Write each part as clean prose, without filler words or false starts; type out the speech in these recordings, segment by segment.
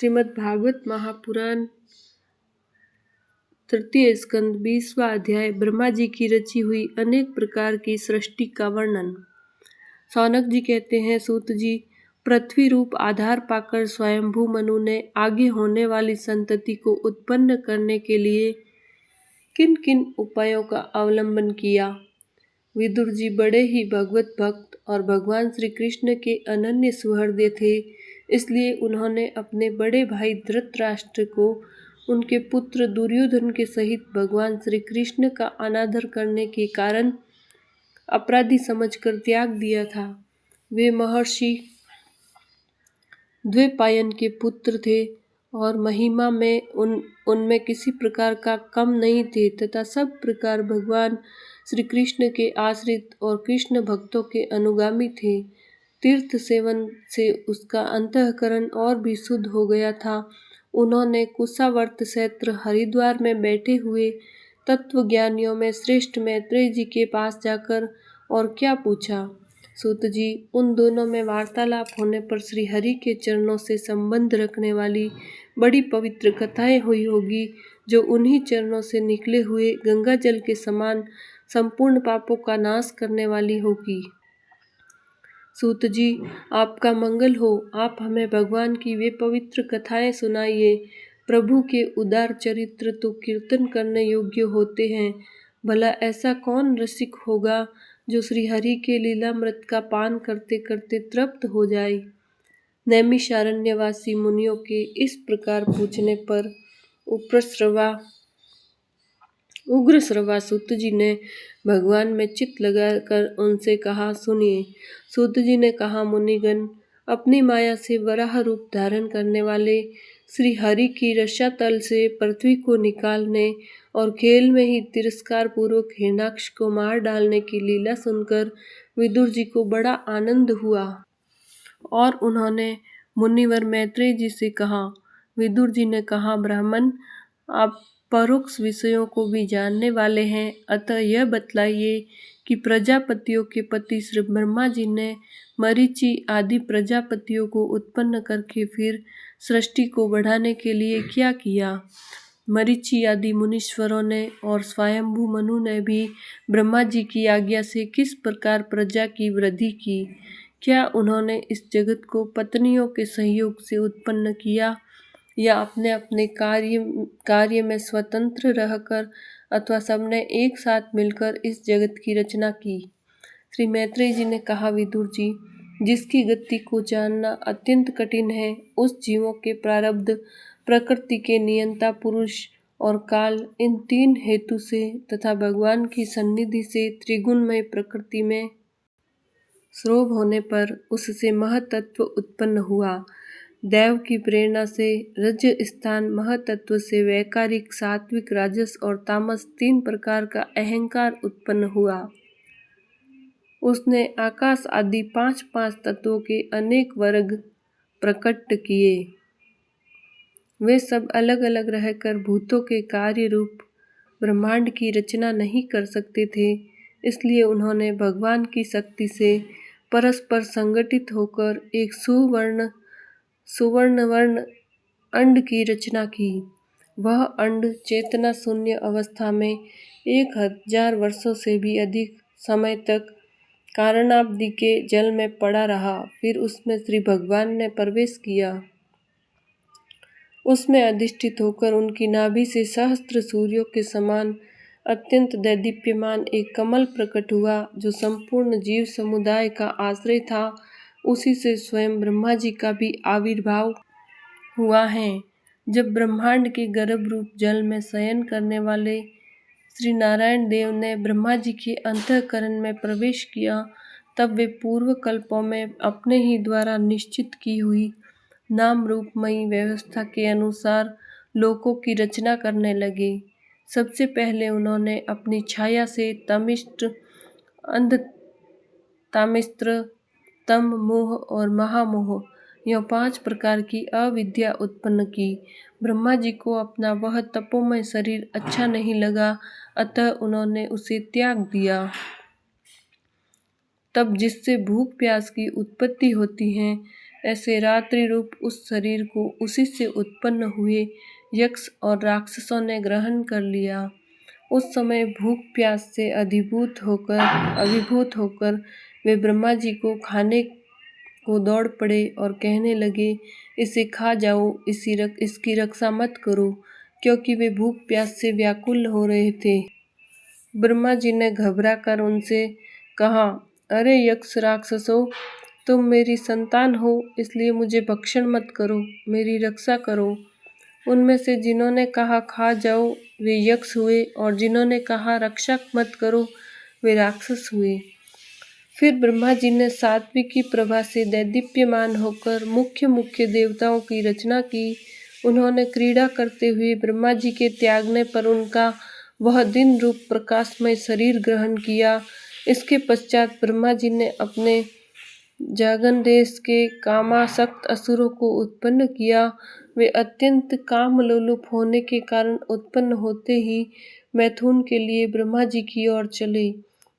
श्रीमद् भागवत महापुराण तृतीय स्कंद 20वां अध्याय। ब्रह्मा जी की रची हुई अनेक प्रकार की सृष्टि का वर्णन। सौनक जी कहते हैं, सूत जी, पृथ्वी रूप आधार पाकर स्वयंभू मनु ने आगे होने वाली संतति को उत्पन्न करने के लिए किन किन उपायों का अवलंबन किया। विदुर जी बड़े ही भगवत भक्त और भगवान श्री कृष्ण के अनन्य सुहृदय थे, इसलिए उन्होंने अपने बड़े भाई धृतराष्ट्र को उनके पुत्र दुर्योधन के सहित भगवान श्री कृष्ण का अनादर करने के कारण अपराधी समझकर त्याग दिया था। वे महर्षि द्वैपायन के पुत्र थे और महिमा में उनमें किसी प्रकार का कम नहीं थे तथा सब प्रकार भगवान श्री कृष्ण के आश्रित और कृष्ण भक्तों के अनुगामी थे। तीर्थ सेवन से उसका अंतःकरण और भी शुद्ध हो गया था। उन्होंने कुशावर्त क्षेत्र हरिद्वार में बैठे हुए तत्वज्ञानियों में श्रेष्ठ मैत्रेय जी के पास जाकर और क्या पूछा। सूत जी, उन दोनों में वार्तालाप होने पर श्री हरि के चरणों से संबंध रखने वाली बड़ी पवित्र कथाएं हुई होगी, जो उन्हीं चरणों से निकले हुए गंगा जल के समान संपूर्ण पापों का नाश करने वाली होगी। सूत जी, आपका मंगल हो। आप हमें भगवान की वे पवित्र कथाएं सुनाइए। प्रभु के उदार चरित्र तो कीर्तन करने योग्य होते हैं। भला ऐसा कौन रसिक होगा जो श्री हरि के लीलामृत का पान करते करते तृप्त हो जाए। नैमिषारण्यवासी मुनियों के इस प्रकार पूछने पर उग्रश्रवा सूत जी ने भगवान में चित्त लगाकर उनसे कहा, सुनिए। सूत जी ने कहा, मुनिगण, अपनी माया से वराह रूप धारण करने वाले श्री हरि की रसातल से पृथ्वी को निकालने और खेल में ही तिरस्कार पूर्वक हिरण्याक्ष को मार डालने की लीला सुनकर विदुर जी को बड़ा आनंद हुआ और उन्होंने मुनिवर मैत्रेय जी से कहा। विदुर जी ने कहा, ब्राह्मण, आप परोक्ष विषयों को भी जानने वाले हैं, अतः यह बतलाइए कि प्रजापतियों के पति श्री ब्रह्मा जी ने मरीचि आदि प्रजापतियों को उत्पन्न करके फिर सृष्टि को बढ़ाने के लिए क्या किया। मरीचि आदि मुनीश्वरों ने और स्वयंभू मनु ने भी ब्रह्मा जी की आज्ञा से किस प्रकार प्रजा की वृद्धि की। क्या उन्होंने इस जगत को पत्नियों के सहयोग से उत्पन्न किया या अपने अपने कार्य में स्वतंत्र रहकर अथवा सबने एक साथ मिलकर इस जगत की रचना की। श्री मैत्रेय जी ने कहा, विदुर जी, जिसकी गति को जानना अत्यंत कठिन है, उस जीवों के प्रारब्ध, प्रकृति के नियंता पुरुष और काल, इन तीन हेतु से तथा भगवान की सन्निधि से त्रिगुणमय प्रकृति में स्रोभ होने पर उससे महतत्व उत्पन्न हुआ। देव की प्रेरणा से रज स्थान महतत्व से वैकारिक, सात्विक, राजस और तामस तीन प्रकार का अहंकार उत्पन्न हुआ। उसने आकाश आदि पांच पांच तत्वों के अनेक वर्ग प्रकट किए। वे सब अलग अलग रहकर भूतों के कार्य रूप ब्रह्मांड की रचना नहीं कर सकते थे, इसलिए उन्होंने भगवान की शक्ति से परस्पर संगठित होकर एक सुवर्ण वर्ण अंड की रचना की। वह अंड चेतना शून्य अवस्था में 1000 वर्षों से भी अधिक समय तक कारणाब्दि के जल में पड़ा रहा। फिर उसमें श्री भगवान ने प्रवेश किया। उसमें अधिष्ठित होकर उनकी नाभि से सहस्त्र सूर्यों के समान अत्यंत दैदीप्यमान एक कमल प्रकट हुआ, जो संपूर्ण जीव समुदाय का आश्रय था। उसी से स्वयं ब्रह्मा जी का भी आविर्भाव हुआ है। जब ब्रह्मांड के गर्भ रूप जल में शयन करने वाले श्री नारायण देव ने ब्रह्मा जी के अंतःकरण में प्रवेश किया, तब वे पूर्व कल्पों में अपने ही द्वारा निश्चित की हुई नाम रूपमयी व्यवस्था के अनुसार लोकों की रचना करने लगे। सबसे पहले उन्होंने अपनी छाया से तमिष्ट्र, अंधतामिस्त्र, तम, मोह और महामोह, यह 5 प्रकार की अविद्या उत्पन्न की। ब्रह्मा जी को अपना वह तपोमय शरीर अच्छा नहीं लगा, अतः उन्होंने उसे त्याग दिया। तब जिससे भूख प्यास की उत्पत्ति होती है, ऐसे रात्रि रूप उस शरीर को उसी से उत्पन्न हुए यक्ष और राक्षसों ने ग्रहण कर लिया। उस समय भूख प्यास से अभिभूत होकर वे ब्रह्मा जी को खाने को दौड़ पड़े और कहने लगे, इसे खा जाओ, इसकी रक्षा मत करो, क्योंकि वे भूख प्यास से व्याकुल हो रहे थे। ब्रह्मा जी ने घबरा कर उनसे कहा, अरे यक्ष राक्षसों, तुम मेरी संतान हो, इसलिए मुझे भक्षण मत करो, मेरी रक्षा करो। उनमें से जिन्होंने कहा खा जाओ वे यक्ष हुए और जिन्होंने कहा रक्षा मत करो वे राक्षस हुए। फिर ब्रह्मा जी ने सात्विकी प्रभा से दैदीप्यमान होकर मुख्य मुख्य देवताओं की रचना की। उन्होंने क्रीड़ा करते हुए ब्रह्मा जी के त्यागने पर उनका वह दिन रूप प्रकाशमय शरीर ग्रहण किया। इसके पश्चात ब्रह्मा जी ने अपने जागन देश के कामासक्त असुरों को उत्पन्न किया। वे अत्यंत कामलोलुप होने के कारण उत्पन्न होते ही मैथुन के लिए ब्रह्मा जी की ओर चले।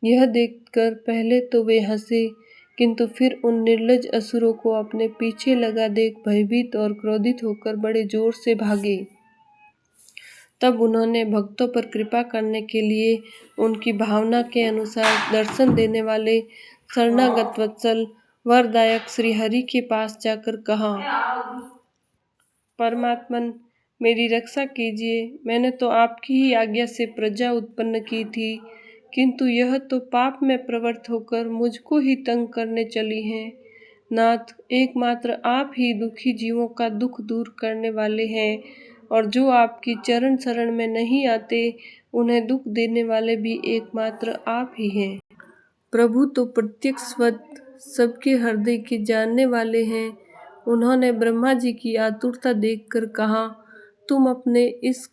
यह देखकर पहले तो वे हंसे, किंतु फिर उन निर्लज असुरों को अपने पीछे लगा देख भयभीत और क्रोधित होकर बड़े जोर से भागे। तब उन्होंने भक्तों पर कृपा करने के लिए उनकी भावना के अनुसार दर्शन देने वाले शरणागत वत्सल वरदायक श्री हरि के पास जाकर कहा, परमात्मन, मेरी रक्षा कीजिए। मैंने तो आपकी ही आज्ञा से प्रजा उत्पन्न की थी, किंतु यह तो पाप में प्रवृत्त होकर मुझको ही तंग करने चली हैं। नाथ, एकमात्र आप ही दुखी जीवों का दुख दूर करने वाले हैं, और जो आपकी चरण शरण में नहीं आते उन्हें दुख देने वाले भी एकमात्र आप ही हैं। प्रभु तो प्रत्यक्षवत सबके हृदय के जानने वाले हैं। उन्होंने ब्रह्मा जी की आतुरता देखकर कहा, तुम अपने इस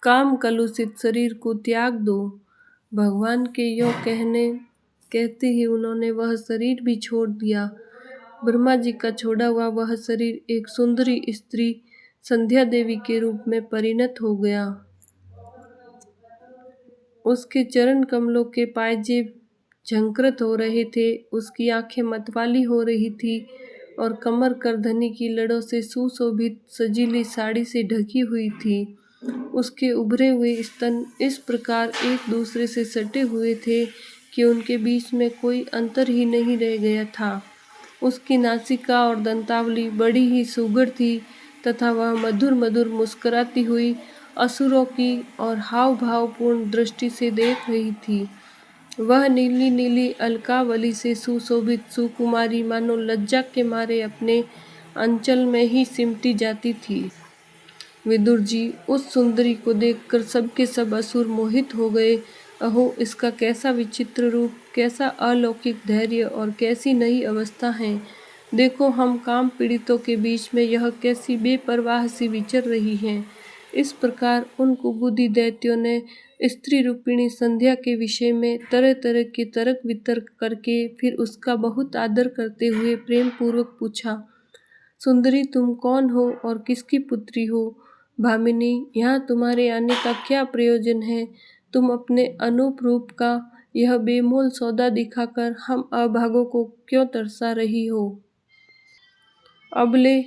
काम कलुषित शरीर को त्याग दो। भगवान के यों कहते ही उन्होंने वह शरीर भी छोड़ दिया। ब्रह्मा जी का छोड़ा हुआ वह शरीर एक सुंदरी स्त्री संध्या देवी के रूप में परिणत हो गया। उसके चरण कमलों के पायजेब झंकृत हो रहे थे, उसकी आंखें मतवाली हो रही थी और कमर करधनी की लड़ों से सुशोभित सजीली साड़ी से ढकी हुई थी। उसके उभरे हुए स्तन इस प्रकार एक दूसरे से सटे हुए थे कि उनके बीच में कोई अंतर ही नहीं रह गया था। उसकी नासिका और दंतावली बड़ी ही सुघड़ थी तथा वह मधुर मधुर मुस्कुराती हुई असुरों की और हाव भावपूर्ण दृष्टि से देख रही थी। वह नीली नीली अलकावली से सुशोभित सुकुमारी मानो लज्जा के मारे अपने अंचल में ही सिमटी जाती थी। विदुर जी, उस सुंदरी को देखकर सबके सब असुर मोहित हो गए। अहो, इसका कैसा विचित्र रूप, कैसा अलौकिक धैर्य और कैसी नई अवस्था है। देखो, हम काम पीड़ितों के बीच में यह कैसी बेपरवाह सी विचर रही है। इस प्रकार उन कुबुद्धि दैत्यों ने स्त्री रूपिणी संध्या के विषय में तरह तरह के तर्क वितर्क करके फिर उसका बहुत आदर करते हुए प्रेम पूर्वक पूछा, सुंदरी, तुम कौन हो और किसकी पुत्री हो? भामिनी, यहाँ तुम्हारे आने का क्या प्रयोजन है? तुम अपने अनूप रूप का यह बेमोल सौदा दिखाकर हम अभागों को क्यों तरसा रही हो? अबले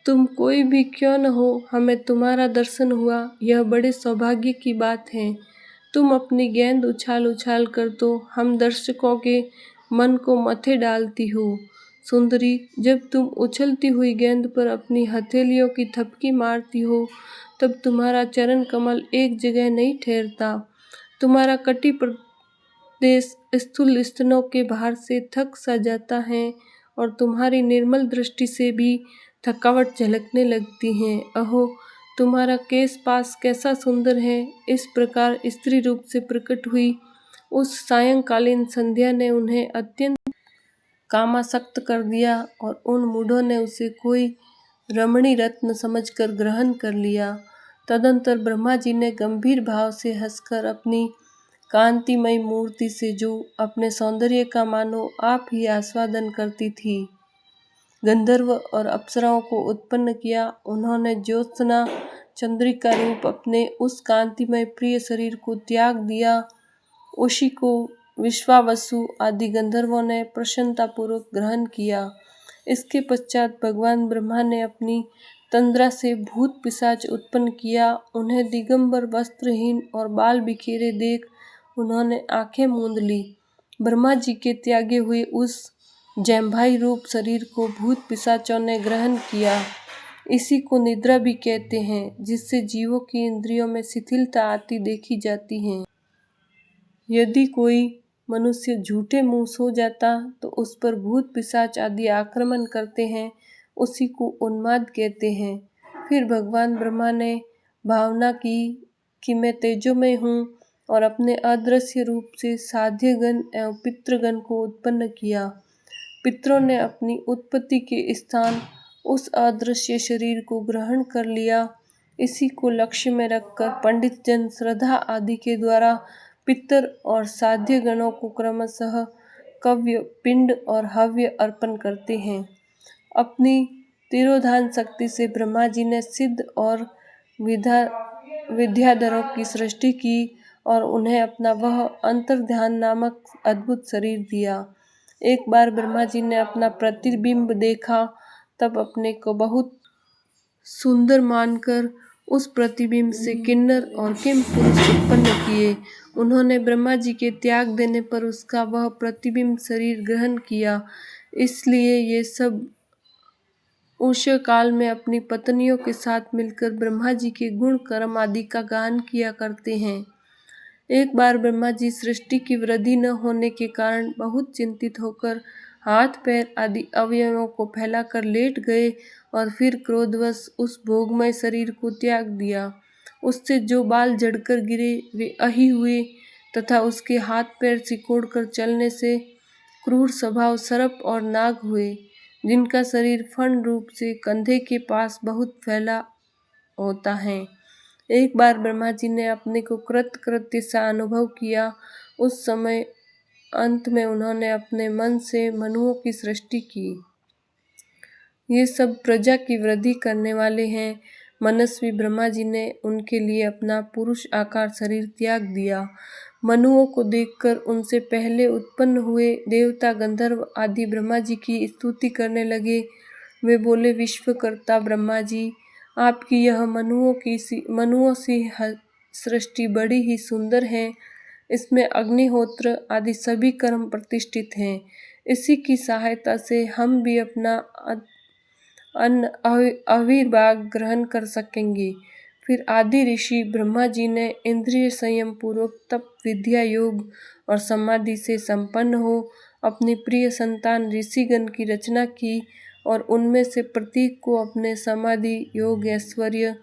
तुम कोई भी क्यों न हो, हमें तुम्हारा दर्शन हुआ, यह बड़े सौभाग्य की बात है। तुम अपनी गेंद उछाल उछाल कर तो हम दर्शकों के मन को मथे डालती हो। सुंदरी, जब तुम उछलती हुई गेंद पर अपनी हथेलियों की थपकी मारती हो तब तुम्हारा चरण कमल एक जगह नहीं ठहरता। तुम्हारा कटी प्रदेश स्थूल स्तनों के भार से थक सा जाता है और तुम्हारी निर्मल दृष्टि से भी थकावट झलकने लगती है। अहो, तुम्हारा केश पास कैसा सुंदर है। इस प्रकार स्त्री रूप से प्रकट हुई उस सायंकालीन संध्या ने उन्हें अत्यंत कामासक्त कर दिया और उन मूढ़ों ने उसे कोई रमणी रत्न समझकर ग्रहण कर लिया। तदंतर ब्रह्मा जी ने गंभीर भाव से हंसकर अपनी कांतिमय मूर्ति से, जो अपने सौंदर्य का मानो आप ही आस्वादन करती थी, गंधर्व और अप्सराओं को उत्पन्न किया। उन्होंने ज्योत्सना चंद्रिका रूप अपने उस कांतिमय प्रिय शरीर को त्याग दिया। उसी को विश्वावसु आदि गंधर्वों ने प्रसन्नतापूर्वक ग्रहण किया। इसके पश्चात भगवान ब्रह्मा ने अपनी तंद्रा से भूत पिशाच उत्पन्न किया। उन्हें दिगंबर, वस्त्रहीन और बाल बिखेरे देख उन्होंने आंखें मूंद ली। ब्रह्मा जी के त्यागे हुए उस जैम्भाई रूप शरीर को भूत पिशाचों ने ग्रहण किया। इसी को निद्रा भी कहते हैं, जिससे जीवों की इंद्रियों में शिथिलता आती देखी जाती है। यदि कोई मनुष्य झूठे मुंह सो जाता तो उस पर भूत पिशाच आदि आक्रमण करते हैं, उसी को उन्माद कहते हैं। फिर भगवान ब्रह्मा ने भावना की कि मैं तेजोमय हूँ और अपने अदृश्य रूप से साध्यगण एवं पितृगण को उत्पन्न किया। पितरों ने अपनी उत्पत्ति के स्थान उस अदृश्य शरीर को ग्रहण कर लिया। इसी को लक्ष्य में रखकर पंडित जन श्रद्धा आदि के द्वारा पितर और साध्य गणों को क्रमशः कव्य, पिंड और हव्य अर्पण करते हैं। अपनी तिरोधान शक्ति से ब्रह्मा जी ने सिद्ध और विद्याधरों की सृष्टि की और उन्हें अपना वह अंतर्ध्यान नामक अद्भुत शरीर दिया। एक बार ब्रह्मा जी ने अपना प्रतिबिंब देखा, तब अपने को बहुत सुंदर मानकर उस प्रतिबिंब से किन्नर और किम पुरुष उत्पन्न किए। उन्होंने ब्रह्मा जी के त्याग देने पर उसका वह प्रतिबिंब शरीर ग्रहण किया। इसलिए ये सब उस काल में अपनी पत्नियों के साथ मिलकर ब्रह्मा जी के गुण कर्म आदि का गान किया करते हैं। एक बार ब्रह्मा जी सृष्टि की वृद्धि न होने के कारण बहुत चिंतित होकर हाथ पैर आदि अवयवों को फैलाकर लेट गए और फिर क्रोधवश उस भोगमय शरीर को त्याग दिया। उससे जो बाल झड़कर गिरे वे अही हुए तथा उसके हाथ पैर सिकोड़कर चलने से क्रूर स्वभाव सर्प और नाग हुए, जिनका शरीर फण रूप से कंधे के पास बहुत फैला होता है। एक बार ब्रह्मा जी ने अपने को कृत्य सा अनुभव किया। उस समय अंत में उन्होंने अपने मन से मनुओं की सृष्टि की। ये सब प्रजा की वृद्धि करने वाले हैं। मनस्वी ब्रह्मा जी ने उनके लिए अपना पुरुष आकार शरीर त्याग दिया। मनुओं को देखकर उनसे पहले उत्पन्न हुए देवता, गंधर्व आदि ब्रह्मा जी की स्तुति करने लगे। वे बोले, विश्वकर्ता ब्रह्मा जी, आपकी यह मनुओं सी सृष्टि बड़ी ही सुंदर है। इसमें अग्निहोत्र आदि सभी कर्म प्रतिष्ठित हैं। इसी की सहायता से हम भी अपना अन्न अविर्भाग ग्रहण कर सकेंगे। फिर आदि ऋषि ब्रह्मा जी ने इंद्रिय संयम पूर्वक तप, विद्या, योग और समाधि से संपन्न हो अपनी प्रिय संतान ऋषिगण की रचना की और उनमें से प्रत्येक को अपने समाधि, योग, ऐश्वर्य,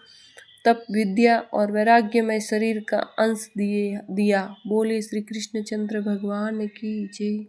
तप, विद्या और वैराग्यमय शरीर का अंश दिया। बोले श्री कृष्णचंद्र भगवान की जय।